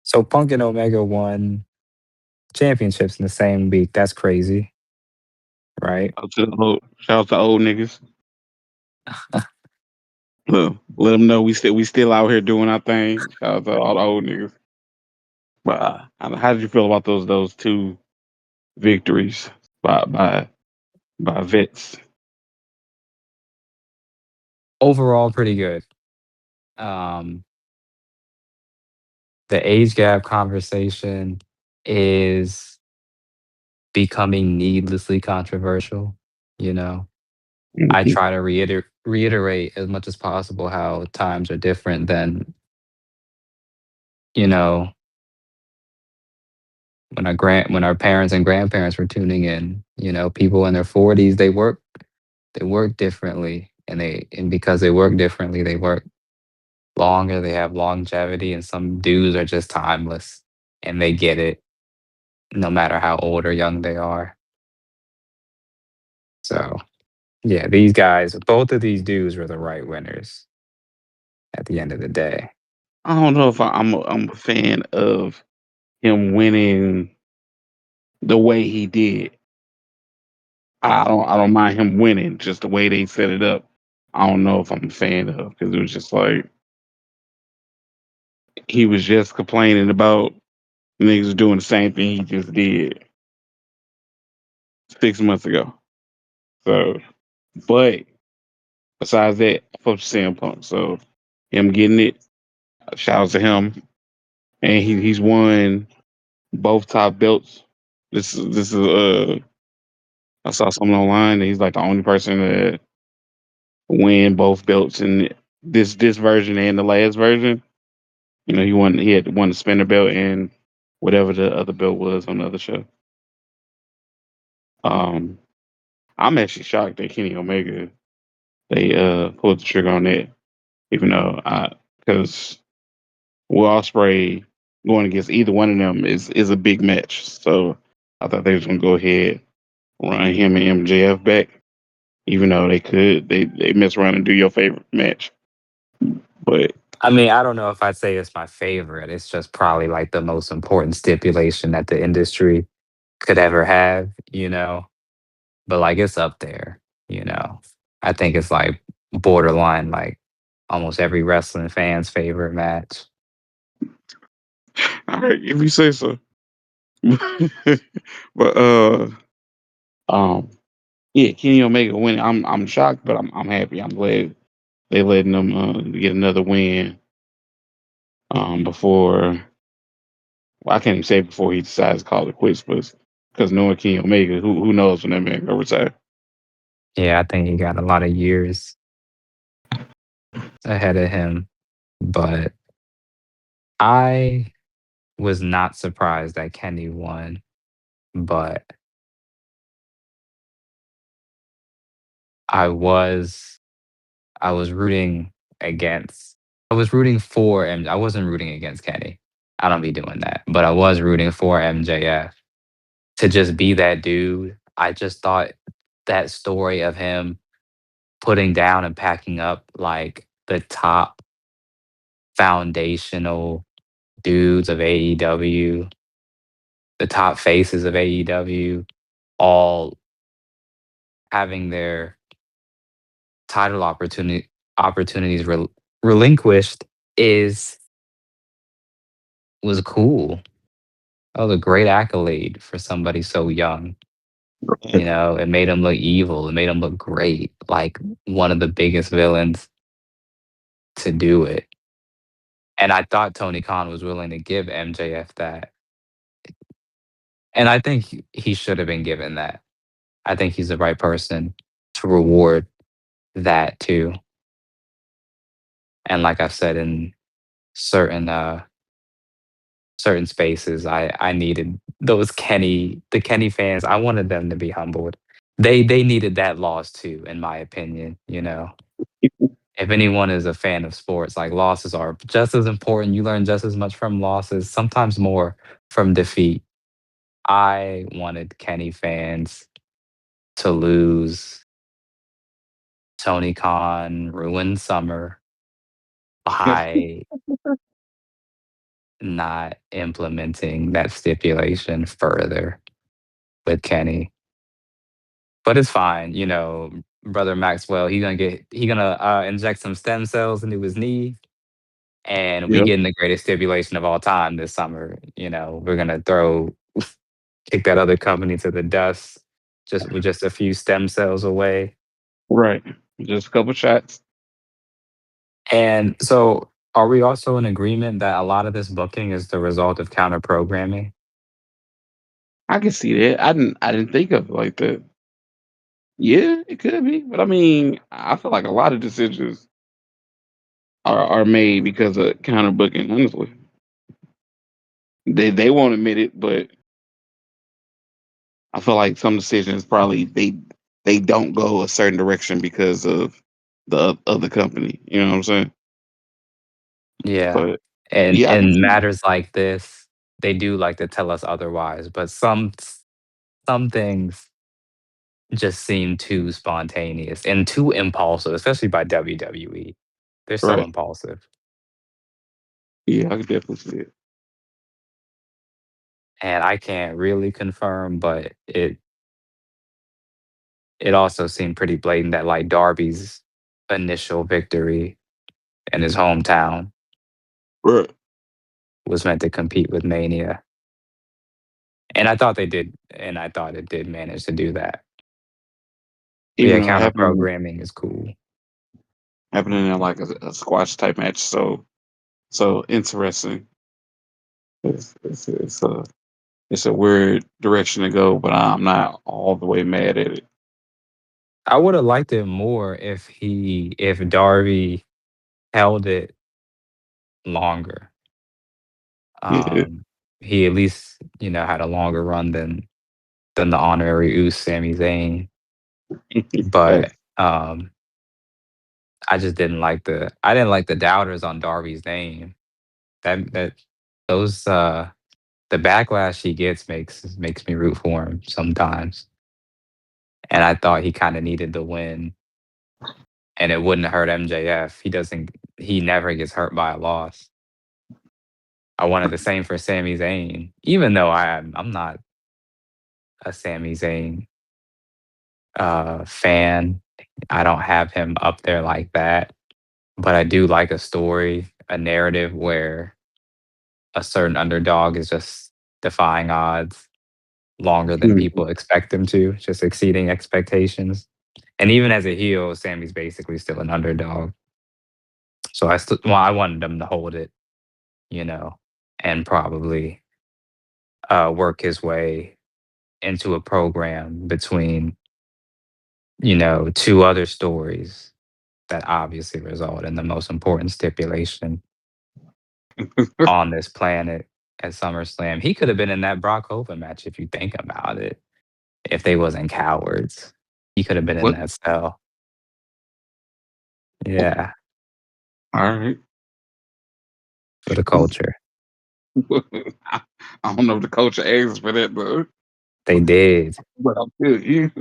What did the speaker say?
So Punk and Omega won championships in the same week. That's crazy, right? Shout out to old niggas. Look, let them know we still out here doing our thing. Shout out to all the old niggas. But how did you feel about those two victories by by by vets? Overall, pretty good. Um, the age gap conversation is becoming needlessly controversial. You know, I Mhm. try to reiterate as much as possible how times are different than, you know, when our parents and grandparents were tuning in. You know, people in their 40s, they work differently, and because they work differently, they work longer, they have longevity, and some dudes are just timeless and they get it no matter how old or young they are. So, yeah, these guys, both of these dudes were the right winners at the end of the day. I don't know if I'm a fan of him winning the way he did. I don't mind him winning, just the way they set it up. I don't know if I'm a fan of because it was just like he was just complaining about niggas doing the same thing he just did 6 months ago. So, but besides that, I fuck with CM Punk. So him getting it, shout out to him, and he's won both top belts. This is I saw something online that he's like the only person to win both belts in this version and the last version. You know, he had won the spinner belt and whatever the other belt was on the other show. Um, I'm actually shocked that Kenny Omega they pulled the trigger on that, even though I because Will Ospreay going against either one of them is a big match. So I thought they was gonna go ahead run him and MJF back, even though they mess around and do your favorite match. But I mean, I don't know if I'd say it's my favorite. It's just probably like the most important stipulation that the industry could ever have, you know? But like it's up there, you know? I think it's like borderline, like almost every wrestling fan's favorite match. all right, if you say so. but um yeah, Kenny Omega winning. I'm shocked, but I'm happy. I'm glad they letting them get another win before well, I can't even say before he decides to call it quits, but because knowing Kenny Omega, who knows when that man gonna retire. Yeah, I think he got a lot of years ahead of him. But I was not surprised that Kenny won, but I was I was rooting against I was rooting for I wasn't rooting against Kenny. I don't be doing that. But I was rooting for MJF to just be that dude. I just thought that story of him putting down and packing up like the top foundational dudes of AEW, the top faces of AEW, all having their title opportunities relinquished is was cool. That was a great accolade for somebody so young. You know, it made him look evil. It made him look great, like one of the biggest villains to do it. And I thought Tony Khan was willing to give MJF that. And I think he should have been given that. I think he's the right person to reward that too. And like I said in certain certain spaces, I needed the Kenny fans. I wanted them to be humbled. They needed that loss too, in my opinion. You know, if anyone is a fan of sports, like losses are just as important. You learn just as much from losses, sometimes more from defeat. I wanted Kenny fans to lose. Tony Khan ruined summer by not implementing that stipulation further with Kenny. But it's fine, brother Maxwell, he gonna inject some stem cells into his knee, and we Yep. getting the greatest stipulation of all time this summer. We're gonna throw kick that other company to the dust just with just a few stem cells away. Right. Just a couple shots. And so, are we also in agreement that a lot of this booking is the result of counter programming? I can see that. I didn't think of it like that. Yeah, it could be. But I mean, I feel like a lot of decisions are made because of counter booking, honestly. They won't admit it, but I feel like some decisions probably they don't go a certain direction because of the other company. You know what I'm saying? Yeah. But And yeah, I can in see. matters like this, they do like to tell us otherwise, but some things just seem too spontaneous and too impulsive, especially by WWE. They're so Right. impulsive. Yeah, I can definitely see it. And I can't really confirm, but it also seemed pretty blatant that like Darby's initial victory in his hometown Right. was meant to compete with Mania. And I thought they did, and I thought it did manage to do that. But Even yeah, though it counter happened programming is cool. happening in like a squash type match, so interesting. It's a weird direction to go, but I'm not all the way mad at it. I would have liked it more if Darby held it longer. Yeah. Um, he at least, had a longer run than the honorary Uce Sami Zayn. But Facts. I didn't like the doubters on Darby's name. That those the backlash he gets makes me root for him sometimes. And I thought he kind of needed the win, and it wouldn't hurt MJF. He never gets hurt by a loss. I wanted the same for Sami Zayn, even though I'm not a Sami Zayn fan. I don't have him up there like that, but I do like a story, a narrative where a certain underdog is just defying odds longer than Mhm. people expect them to, just exceeding expectations. And even as a heel, Sammy's basically still an underdog. So I wanted him to hold it, you know, and probably work his way into a program between, two other stories that obviously result in the most important stipulation on this planet at SummerSlam. He could have been in that Brock Hovan match if you think about it. If they wasn't cowards, he could have been in What? that cell. Yeah, All right. for the culture. I don't know if the culture asks for that, but They did. I'll tell you.